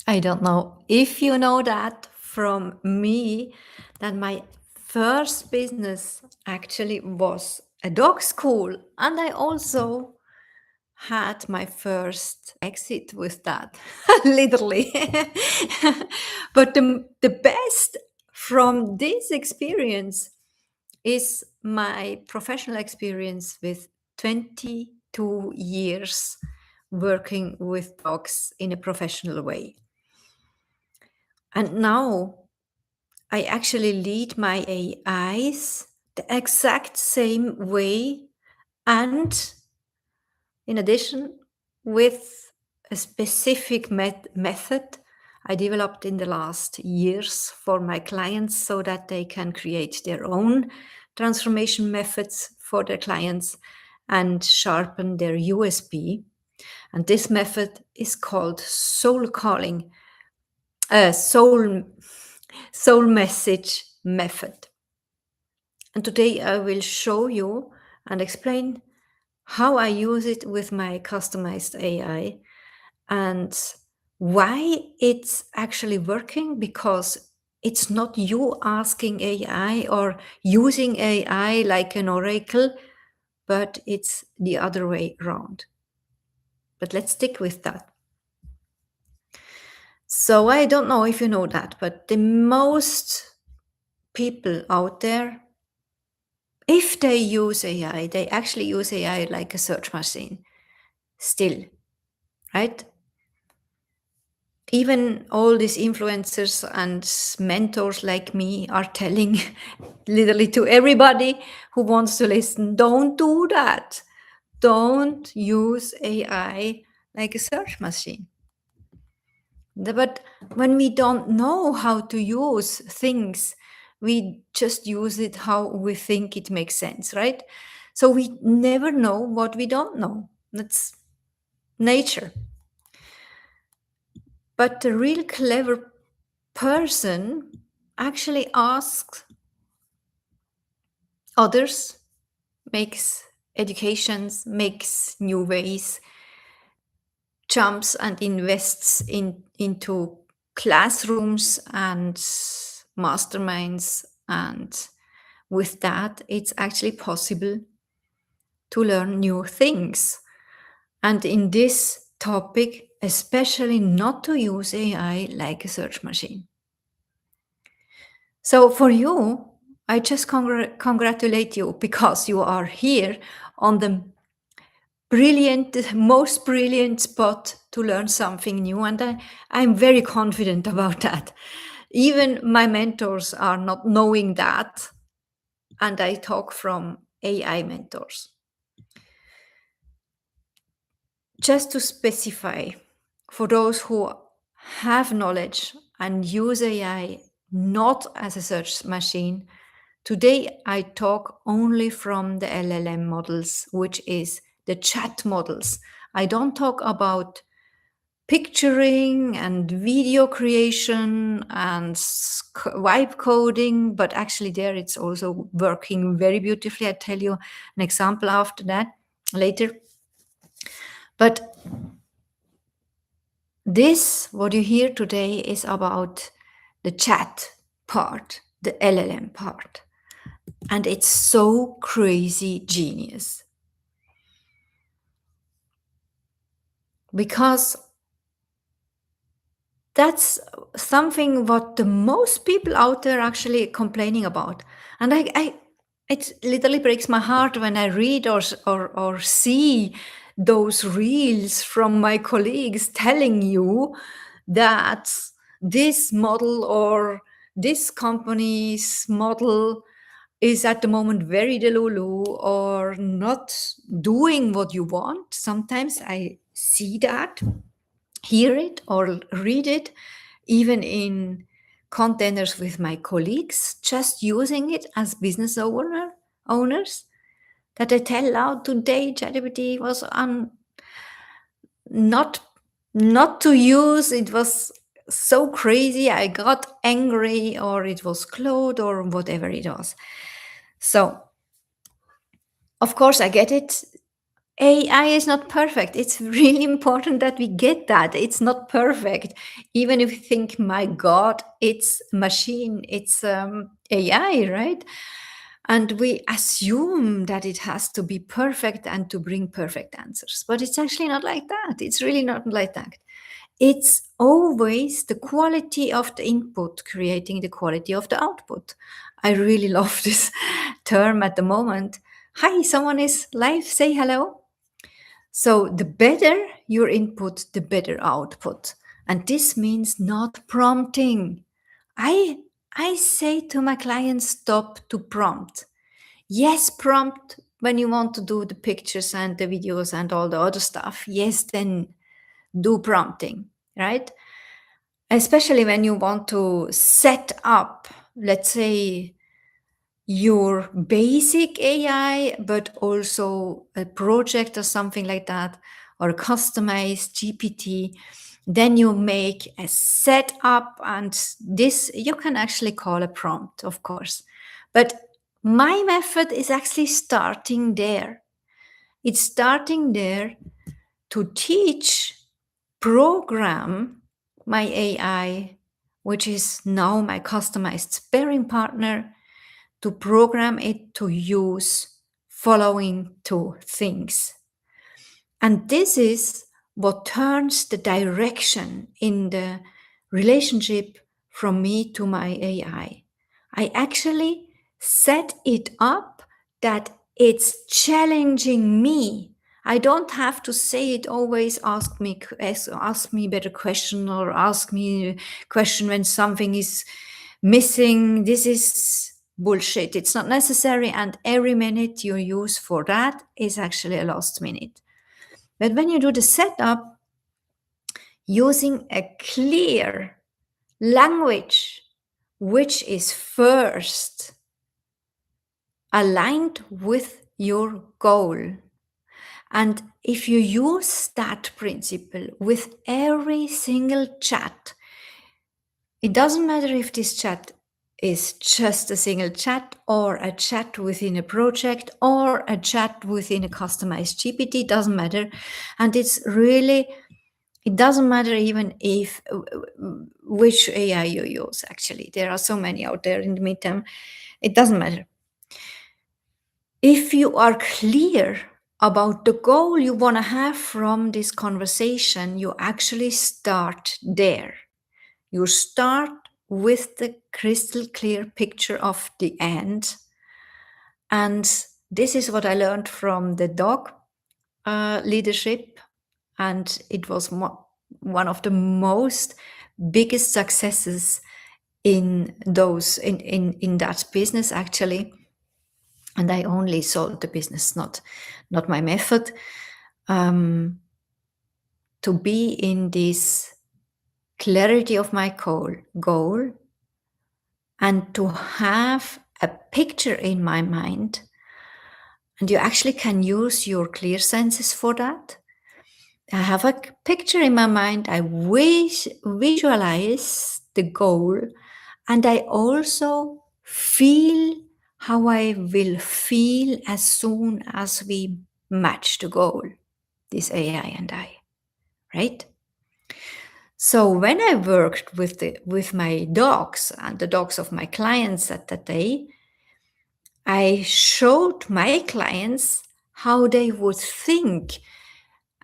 I don't know if you know that from me, that my first business actually was a dog school. And I also had my first exit with that, literally. But the best from this experience is my professional experience with 22 years working with dogs in a professional way. And now I actually lead my AIs the exact same way, and in addition, with a specific method I developed in the last years for my clients so that they can create their own transformation methods for their clients and sharpen their USP. And this method is called soul calling, soul message method. And today I will show you and explain how I use it with my customized AI and why it's actually working, because it's not you asking AI or using AI like an oracle, but it's the other way around. But let's stick with that. So I don't know if you know that, but the most people out there, if they use AI, they actually use AI like a search machine still, right? Even all these influencers and mentors like me are telling literally to everybody who wants to listen, don't do that. Don't use AI like a search machine. But when we don't know how to use things, we just use it how we think it makes sense, right? So we never know what we don't know. That's nature. But the real clever person actually asks others, makes educations, makes new ways, jumps and invests into classrooms and masterminds, and with that it's actually possible to learn new things. And in this topic, especially not to use AI like a search machine. So for you, I just congratulate you, because you are here on the most brilliant spot to learn something new. And I'm very confident about that. Even my mentors are not knowing that. And I talk from AI mentors. Just to specify, for those who have knowledge and use AI not as a search machine, today I talk only from the LLM models, which is the chat models. I don't talk about picturing and video creation and vibe coding, but actually there it's also working very beautifully. I tell you an example after that later. But this, what you hear today, is about the chat part, the LLM part. And it's so crazy genius. Because that's something what the most people out there actually complaining about. And it literally breaks my heart when I read or see those reels from my colleagues telling you that this model or this company's model is at the moment very delulu or not doing what you want. Sometimes I see that, hear it, or read it, even in containers with my colleagues, just using it as business owners, that I tell loud today ChatGPT was not not to use. It was so crazy. I got angry, or it was Claude, or whatever it was. So, of course, I get it. AI is not perfect. It's really important that we get that. It's not perfect. Even if you think, my God, it's machine, it's AI, right? And we assume that it has to be perfect and to bring perfect answers. But it's actually not like that. It's really not like that. It's always the quality of the input creating the quality of the output. I really love this term at the moment. Hi, someone is live. Say hello. So, the better your input, the better output. And this means not prompting. I, I say to my clients, stop to prompt. Yes, prompt when you want to do the pictures and the videos and all the other stuff. Yes, then do prompting, right? Especially when you want to set up, let's say, your basic AI, but also a project or something like that, or a customized GPT, then you make a setup, and this you can actually call a prompt, of course. But my method is actually starting there. It's starting there to teach, program my AI, which is now my customized sparring partner, to program it to use following two things. And this is what turns the direction in the relationship from me to my AI. I actually set it up that it's challenging me. I don't have to say it always ask me better question, or ask me a question when something is missing. This is bullshit. It's not necessary, and every minute you use for that is actually a lost minute. But when you do the setup using a clear language, which is first aligned with your goal, and if you use that principle with every single chat, it doesn't matter if this chat is just a single chat, or a chat within a project, or a chat within a customized GPT, doesn't matter. And it doesn't matter even if which AI you use. Actually, there are so many out there in the midterm. It doesn't matter. If you are clear about the goal you want to have from this conversation, you actually start there. You start with the crystal clear picture of the end. And this is what I learned from the dog leadership. And it was one of the most biggest successes in that business, actually. And I only sold the business, not my method. To be in this clarity of my goal, and to have a picture in my mind, and you actually can use your clear senses for that. I have a picture in my mind, I visualize the goal, and I also feel how I will feel as soon as we match the goal, this AI and I, right? So when I worked with my dogs and the dogs of my clients at that day, I showed my clients how they would think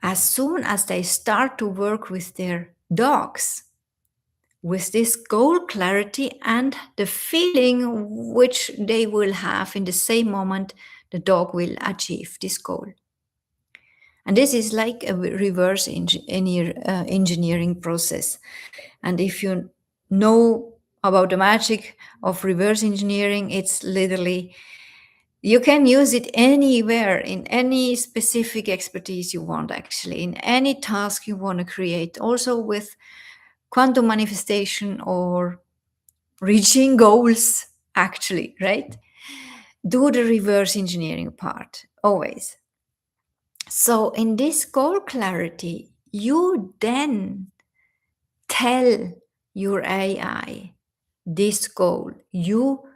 as soon as they start to work with their dogs, with this goal clarity and the feeling which they will have in the same moment the dog will achieve this goal. And this is like a reverse engineering process. And if you know about the magic of reverse engineering, it's literally, you can use it anywhere, in any specific expertise you want, actually, in any task you want to create, also with quantum manifestation or reaching goals, actually, right? Do the reverse engineering part, always. So in this goal clarity, you then tell your AI this goal. You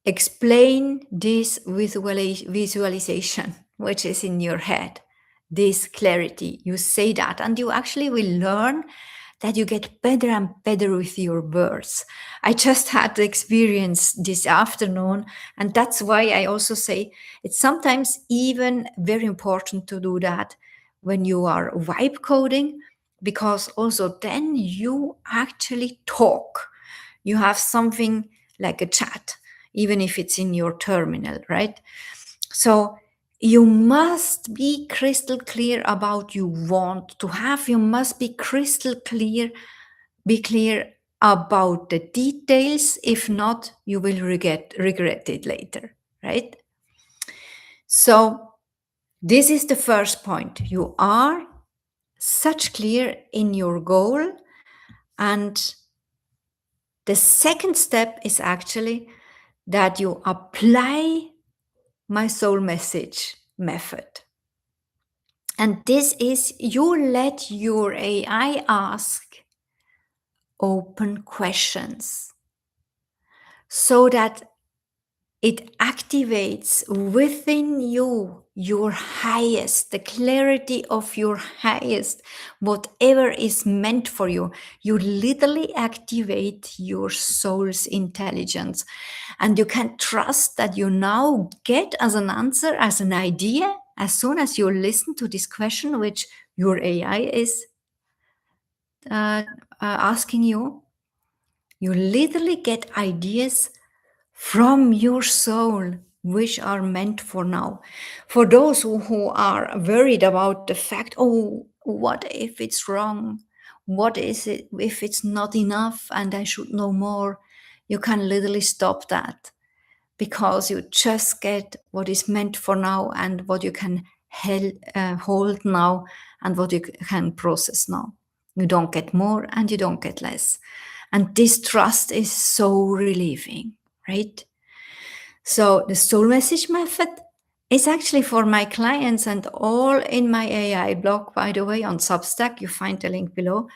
explain this visualization, which is in your head. this clarity. You say that, and you actually will learn that you get better and better with your words. I just had the experience this afternoon, and that's why I also say it's sometimes even very important to do that when you are vibe coding, because also then you actually talk. You have something like a chat, even if it's in your terminal, right? So you must be crystal clear about you want to have. You must be crystal clear, be clear about the details. If not, you will regret it later, right? So this is the first point. You are such clear in your goal, and the second step is actually that you apply my soul message method. And this is you let your AI ask open questions so that it activates within you your highest, the clarity of your highest, whatever is meant for you. You literally activate your soul's intelligence. And you can trust that you now get as an answer, as an idea, as soon as you listen to this question, which your AI is asking you, you literally get ideas from your soul which are meant for now. For those who are worried about the fact, oh, what if it's wrong? What is it if it's not enough and I should know more? You can literally stop that, because you just get what is meant for now and what you can hold now and what you can process now. You don't get more and you don't get less. And this trust is so relieving, right? So the soul message method is actually for my clients and all in my AI blog, by the way, on Substack. You find the link below.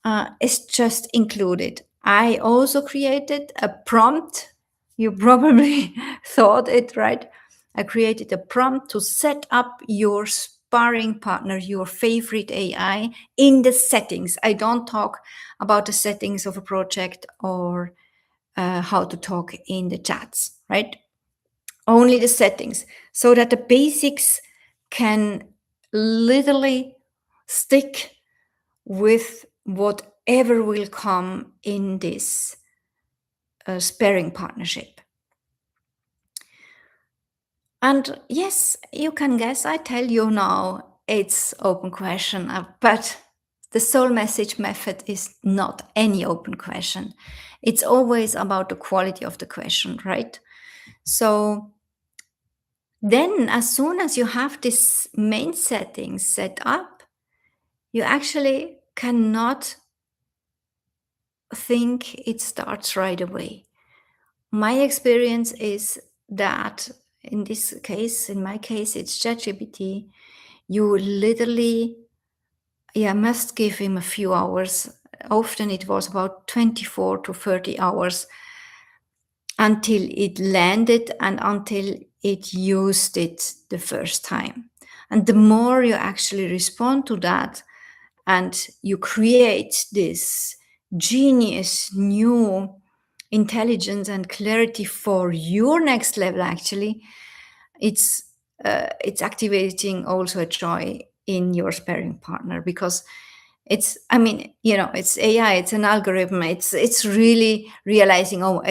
It's just included. I also created a prompt. You probably thought it, right? I created a prompt to set up your sparring partner, your favorite AI, in the settings. I don't talk about the settings of a project or how to talk in the chats, right? Only the settings, so that the basics can literally stick with whatever will come in this sparring partnership. And yes, you can guess, I tell you now, it's open question, but the soul message method is not any open question. It's always about the quality of the question, right? So then, as soon as you have this main settings set up, you actually cannot think it starts right away. My experience is that in this case, in my case, it's ChatGPT. You literally, must give him a few hours. Often it was about 24 to 30 hours until it landed and until it used it the first time. And the more you actually respond to that and you create this genius new intelligence and clarity for your next level, actually, it's activating also a joy in your sparring partner, because it's AI, it's an algorithm, it's really realizing, oh,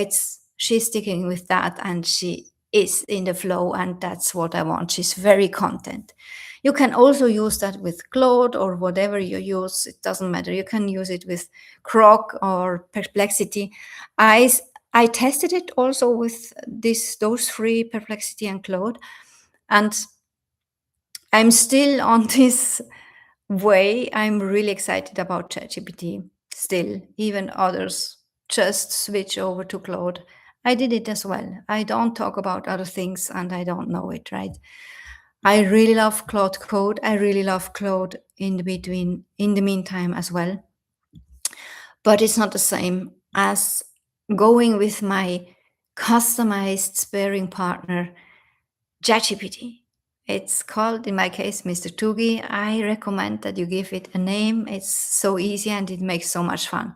she's sticking with that and she is in the flow, and that's what I want. She's very content. You can also use that with Claude or whatever you use. It doesn't matter. You can use it with Croc or Perplexity. I tested it also with those three, Perplexity and Claude, and I'm still on this way. I'm really excited about ChatGPT still. Even others just switch over to Claude. I did it as well. I don't talk about other things and I don't know it, right? I really love Claude Code. I really love Claude in the meantime as well. But it's not the same as going with my customized sparring partner, ChatGPT. It's called, in my case, Mr. Tugi. I recommend that you give it a name. It's so easy and it makes so much fun.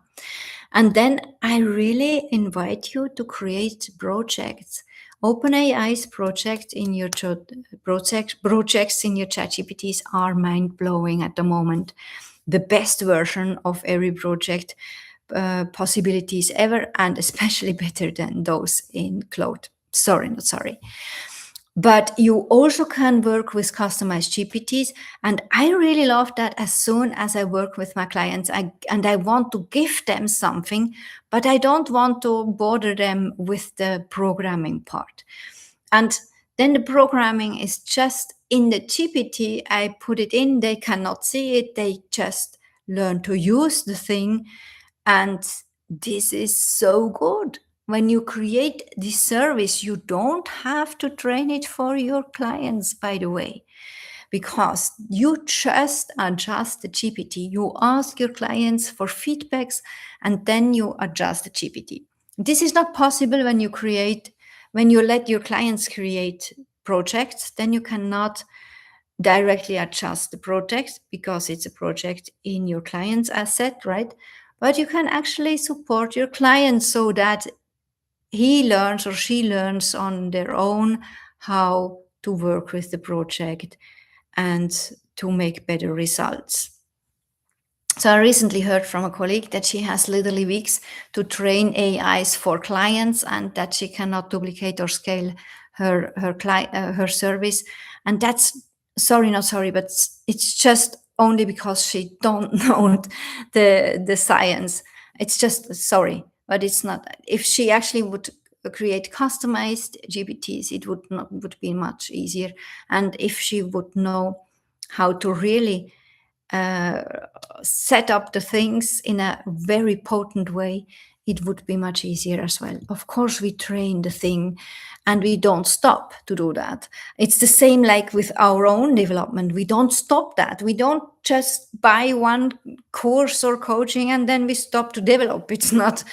And then I really invite you to create projects. OpenAI's projects in your projects in your ChatGPTs are mind blowing at the moment. The best version of every project possibilities ever, and especially better than those in Claude. Sorry, not sorry. But you also can work with customized GPTs. And I really love that as soon as I work with my clients and I want to give them something, but I don't want to bother them with the programming part. And then the programming is just in the GPT. I put it in, they cannot see it, they just learn to use the thing. And this is so good. When you create this service, you don't have to train it for your clients, by the way, because you just adjust the GPT. You ask your clients for feedbacks and then you adjust the GPT. This is not possible when you let your clients create projects, then you cannot directly adjust the project because it's a project in your client's asset, right? But you can actually support your client so that he learns or she learns on their own how to work with the project and to make better results. So I recently heard from a colleague that she has literally weeks to train AIs for clients and that she cannot duplicate or scale her service. And that's sorry, not sorry, but it's just only because she don't know the science. It's just sorry, but it's not. If she actually would create customized GPTs, it would be much easier. And if she would know how to really set up the things in a very potent way, it would be much easier as well. Of course, we train the thing and we don't stop to do that. It's the same like with our own development. We don't stop that. We don't just buy one course or coaching and then we stop to develop. It's not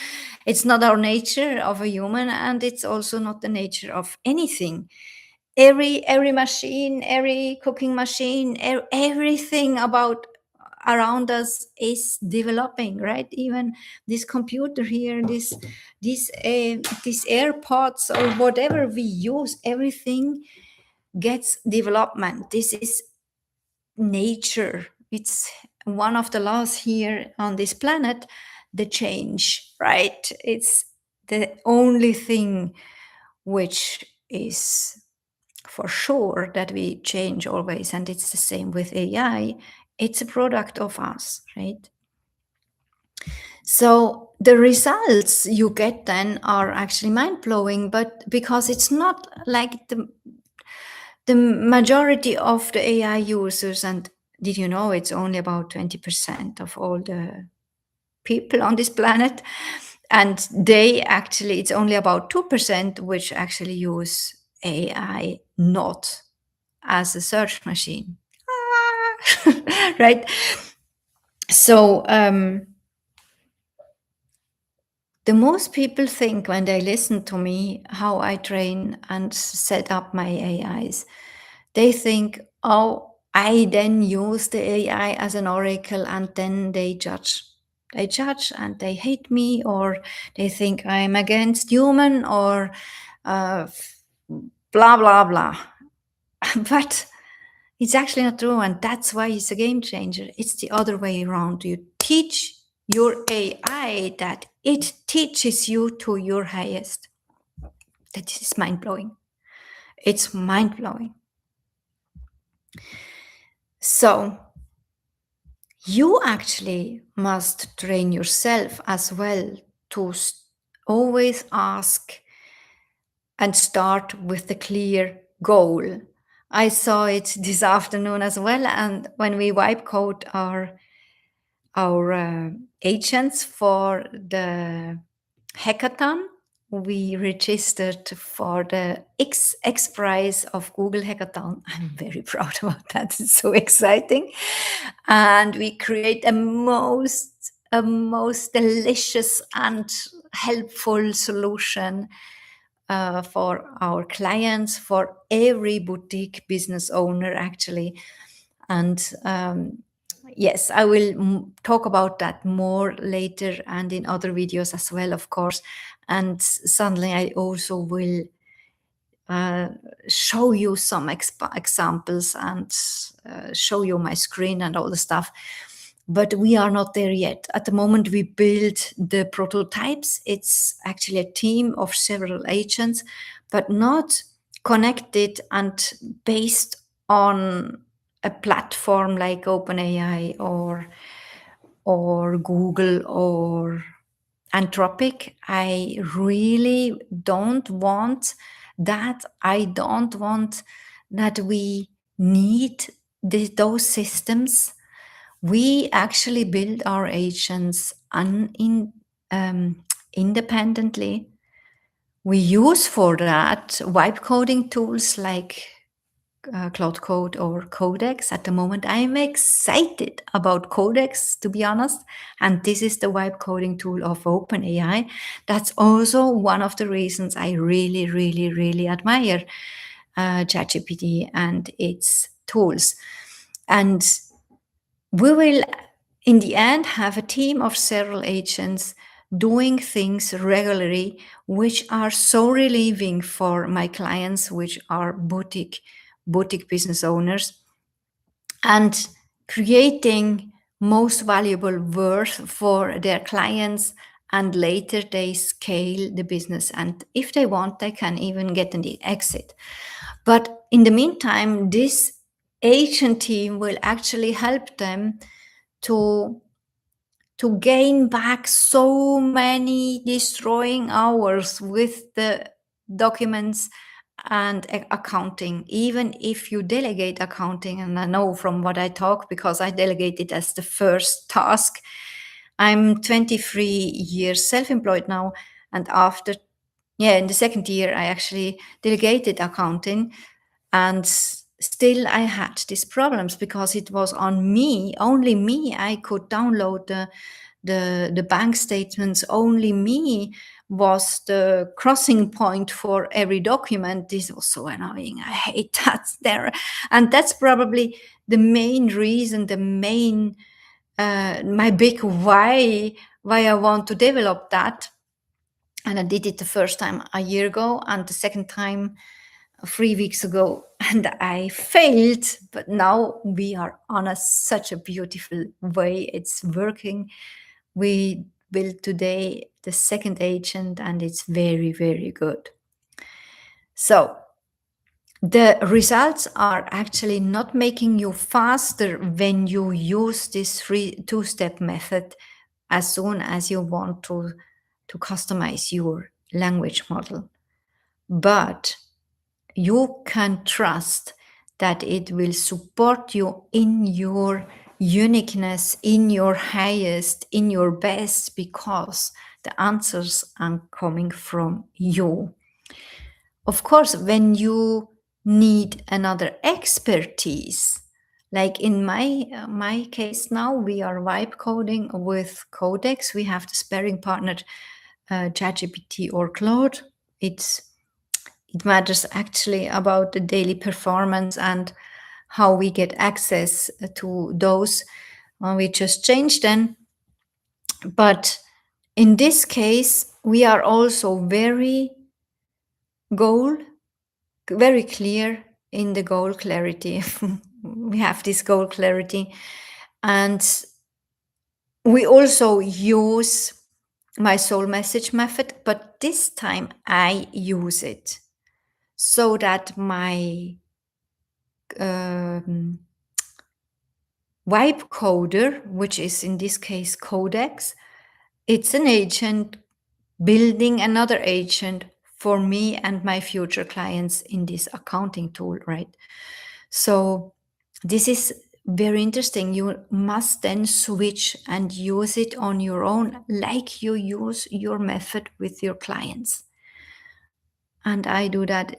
our nature of a human, and it's also not the nature of anything. Every machine, every cooking machine, everything about around us is developing, right? Even this computer here, these AirPods or whatever we use, everything gets development. This is nature. It's one of the laws here on this planet, the change, right? It's the only thing which is for sure that we change always, and it's the same with AI. It's a product of us, right? So the results you get then are actually mind-blowing, but because it's not like the majority of the AI users, and did you know it's only about 20% of all the people on this planet, and it's only about 2% which actually use AI not as a search machine. Right? So the most people think when they listen to me how I train and set up my AIs, they think, oh, I then use the AI as an oracle and then they judge. They judge and they hate me, or they think I'm against human, or blah, blah, blah. But it's actually not true, and that's why it's a game changer. It's the other way around. You teach your AI that it teaches you to your highest. That is mind-blowing. It's mind-blowing. So you actually must train yourself as well to always ask and start with the clear goal. I saw it this afternoon as well, and when we wipe code our agents for the hackathon, we registered for the XPrize of Google Hackathon. I'm very proud about that. It's so exciting. And we create a most delicious and helpful solution for our clients, for every boutique business owner, actually. And yes, I will talk about that more later and in other videos as well, of course. And suddenly I also will uh, show you some examples and show you my screen and all the stuff. But we are not there yet. At the moment, we build the prototypes. It's actually a team of several agents, but not connected and based on a platform like OpenAI or Google or Anthropic. I really don't want that. I don't want that we need those systems. We actually build our agents independently. We use for that vibe coding tools like Cloud Code or Codex. At the moment, I'm excited about Codex, to be honest. And this is the vibe coding tool of OpenAI. That's also one of the reasons I really, really, really admire ChatGPT and its tools. And we will, in the end, have a team of several agents doing things regularly, which are so relieving for my clients, which are boutique business owners, and creating most valuable worth for their clients. And later they scale the business, and if they want, they can even get an exit. But in the meantime, this agent team will actually help them to gain back so many destroying hours with the documents and accounting. Even if you delegate accounting, and I know from what I talk because I delegate it as the first task. I'm 23 years self-employed now, and after, yeah, in the second year I actually delegated accounting, and still I had these problems because it was on me, only me. I could download the bank statements, only me was the crossing point for every document. This was so annoying. I hate that there. And that's probably the main reason, the main my big why I want to develop that. And I did it the first time a year ago, and the second time 3 weeks ago, and I failed. But now we are on such a beautiful way. It's working. We built today the second agent, and it's very, very good. So the results are actually not making you faster when you use this two-step method as soon as you want to customize your language model. But you can trust that it will support you in your uniqueness, in your highest, in your best, because the answers are coming from you. Of course, when you need another expertise, like in my case now, we are vibe coding with Codex. We have the sparring partner, ChatGPT or Claude. It matters actually about the daily performance and how we get access to those. We just changed them. But in this case, we are also very clear in the goal clarity. We have this goal clarity. And we also use my soul message method, but this time I use it so that my vibe coder, which is in this case Codex, it's an agent building another agent for me and my future clients in this accounting tool, right? So this is very interesting. You must then switch and use it on your own, like you use your method with your clients. And I do that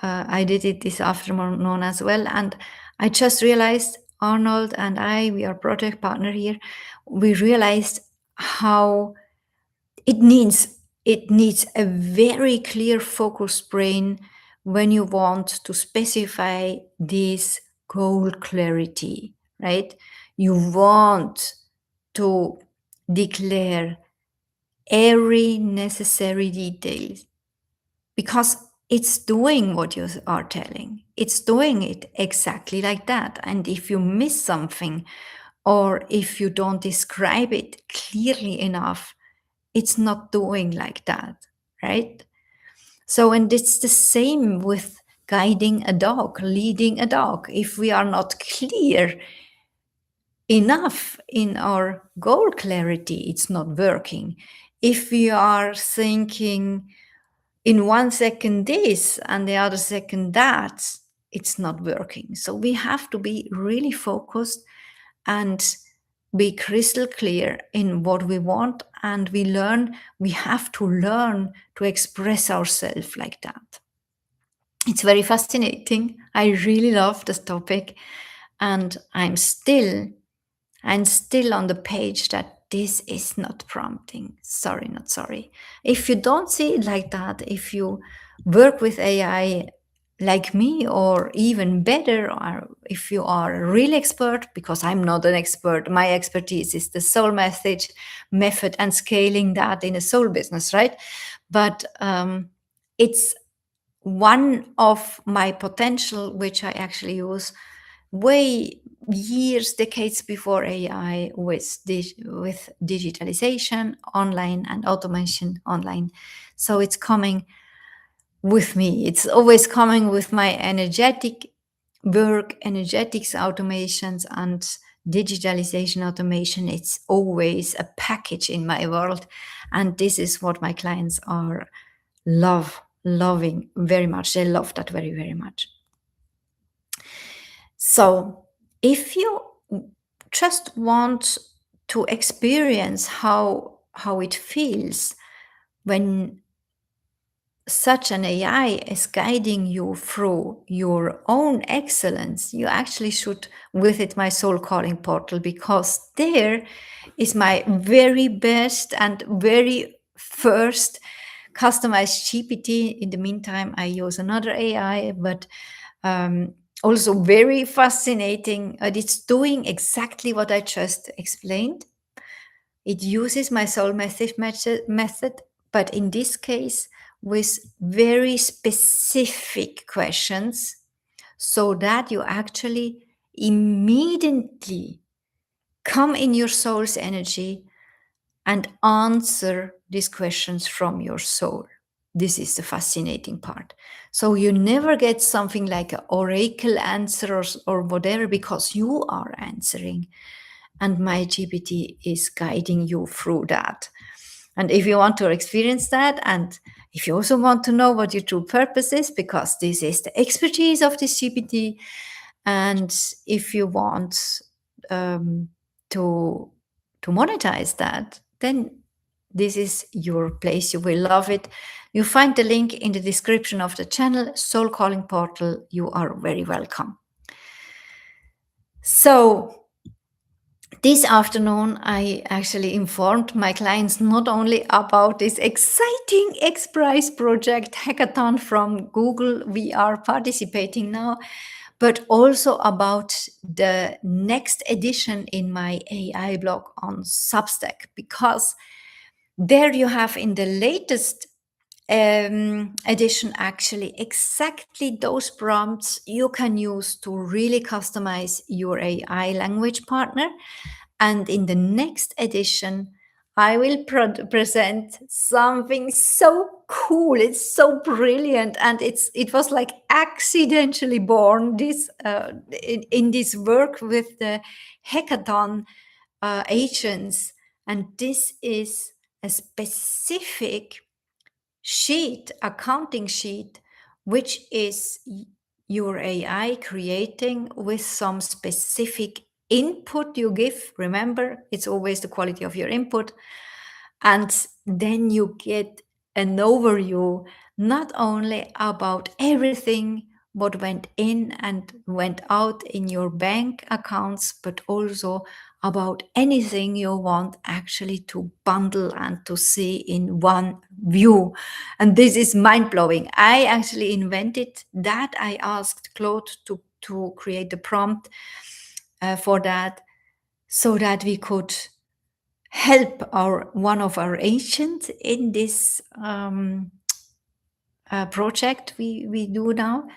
I did it this afternoon as well. And I just realized, Arnold and we are project partner here. We realized how it needs it needs a very clear focused brain when you want to specify this goal clarity, right? You want to declare every necessary detail because it's doing what you are telling. It's doing it exactly like that. And if you miss something or if you don't describe it clearly enough, it's not doing like that, right? So, and it's the same with guiding a dog, leading a dog. If we are not clear enough in our goal clarity, it's not working. If we are thinking in 1 second this and the other second that, it's not working. So we have to be really focused and be crystal clear in what we want, and we have to learn to express ourselves like that. It's very fascinating. I really love this topic, and I'm still on the page that this is not prompting. Sorry, not sorry. If you don't see it like that, if you work with AI like me, or even better, or if you are a real expert, because I'm not an expert, my expertise is the soul method and scaling that in a soul business, right? But it's one of my potential, which I actually use way years, decades before AI, with digitalization online and automation online. So it's coming with me. It's always coming with my energetic work, energetics automations, and digitalization automation. It's always a package in my world, and this is what my clients are loving very much. They love that very, very much. So if you just want to experience how it feels when such an AI is guiding you through your own excellence, you actually should visit my soul calling portal, because there is my very best and very first customized GPT. In the meantime, I use another AI, but also very fascinating. It's doing exactly what I just explained. It uses my soul method, but in this case, with very specific questions, so that you actually immediately come in your soul's energy and answer these questions from your soul. This is the fascinating part. So you never get something like an oracle answer or whatever, because you are answering. And my GPT is guiding you through that. And if you want to experience that, and if you also want to know what your true purpose is, because this is the expertise of this GPT, and if you want to monetize that, then this is your place. You will love it. You find the link in the description of the channel, Soul Calling Portal. You are very welcome. So this afternoon, I actually informed my clients not only about this exciting XPrize project hackathon from Google we are participating now, but also about the next edition in my AI blog on Substack, because there you have in the latest edition actually exactly those prompts you can use to really customize your AI language partner. And in the next edition, I will present something so cool. It's so brilliant, and it was like accidentally born this in this work with the hackathon agents, and this is a specific sheet, accounting sheet, which is your AI creating with some specific input you give. Remember, it's always the quality of your input. And then you get an overview, not only about everything what went in and went out in your bank accounts, but also about anything you want actually to bundle and to see in one view. And this is mind-blowing. I actually invented that. I asked Claude to create the prompt for that, so that we could help one of our agents in this project we do now.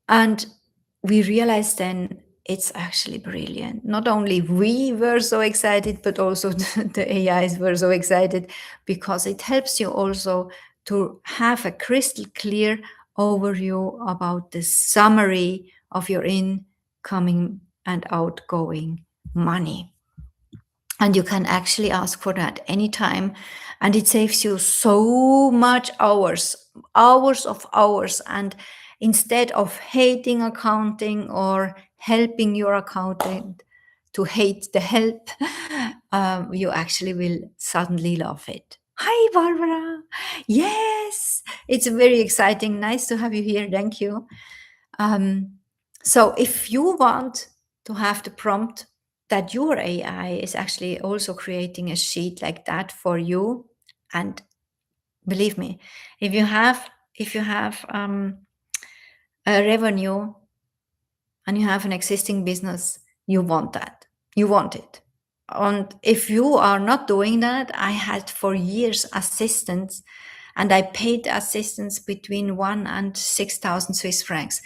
And we realized then it's actually brilliant. Not only we were so excited, but also the AIs were so excited, because it helps you also to have a crystal clear overview about the summary of your incoming and outgoing money. And you can actually ask for that anytime. And it saves you so much hours of hours. And instead of hating accounting or helping your accountant to hate the help, you actually will suddenly love it. Hi, Barbara. Yes, it's very exciting. Nice to have you here. Thank you. So if you want to have the prompt that your AI is actually also creating a sheet like that for you, and believe me, if you have a revenue and you have an existing business, you want that. You want it. And if you are not doing that, I had for years assistants, and I paid assistants between 1 and 6,000 Swiss francs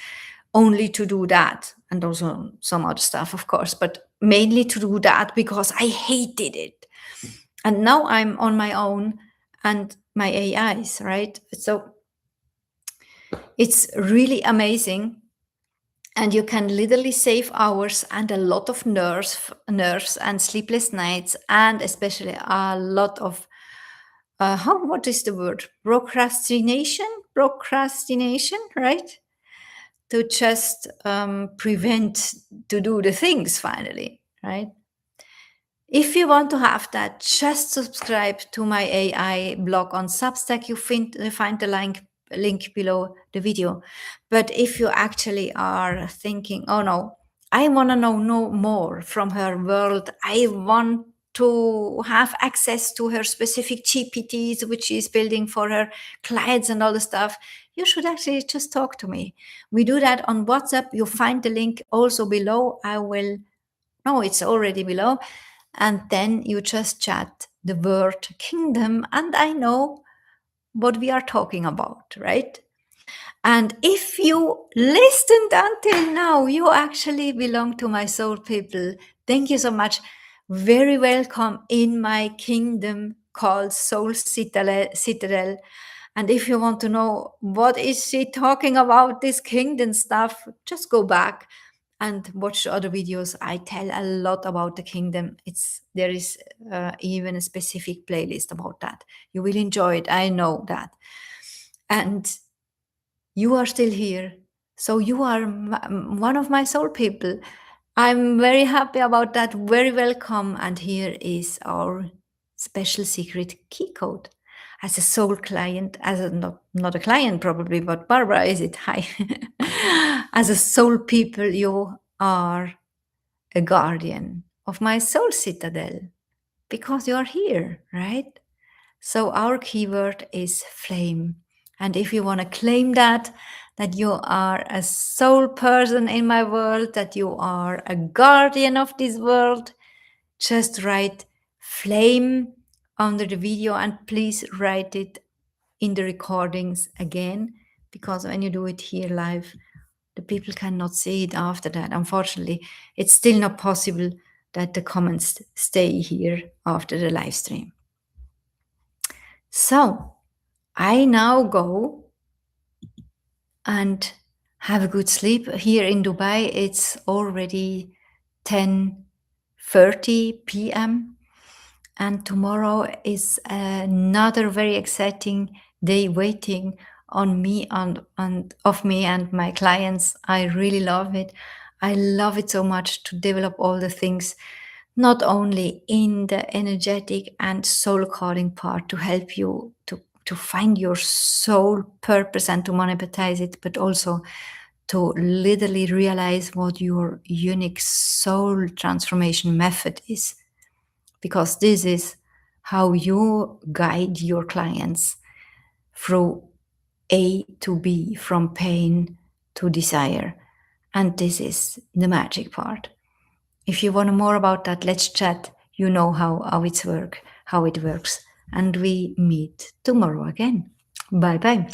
only to do that, and also some other stuff, of course, but mainly to do that because I hated it. And now I'm on my own and my AIs, right? So it's really amazing. And you can literally save hours and a lot of nerves and sleepless nights, and especially a lot of what is the word? Procrastination, right? To just prevent to do the things finally, right? If you want to have that, just subscribe to my AI blog on Substack. You find the link below the video. But if you actually are thinking, oh no, I want to know no more from her world, I want to have access to her specific GPTs, which she's building for her clients and all the stuff, you should actually just talk to me. We do that on WhatsApp. You find the link also below. No, it's already below. And then you just chat the word kingdom, and I know what we are talking about, right? And if you listened until now, you actually belong to my soul people. Thank you so much. Very welcome in my kingdom called Soul Citadel. And if you want to know what is she talking about, this kingdom stuff, just go back and watch other videos. I tell a lot about the kingdom. There is even a specific playlist about that. You will enjoy it. I know that. And you are still here. So you are one of my soul people. I'm very happy about that. Very welcome. And here is our special secret key code. As a soul client, not a client probably, but Barbara, is it? Hi. As a soul people, you are a guardian of my soul citadel because you are here, right? So our keyword is flame. And if you want to claim that you are a soul person in my world, that you are a guardian of this world, just write flame under the video, and please write it in the recordings again, because when you do it here live, the people cannot see it after that. Unfortunately, it's still not possible that the comments stay here after the live stream. So I now go and have a good sleep. Here in Dubai, it's already 10:30 p.m. And tomorrow is another very exciting day waiting on me and of me and my clients. I really love it. I love it so much to develop all the things, not only in the energetic and soul calling part to help you to find your soul purpose and to monetize it, but also to literally realize what your unique soul transformation method is, because this is how you guide your clients through A to B, from pain to desire. And this is the magic part. If you want more about that, let's chat. You know how it works. And we meet tomorrow again. Bye bye.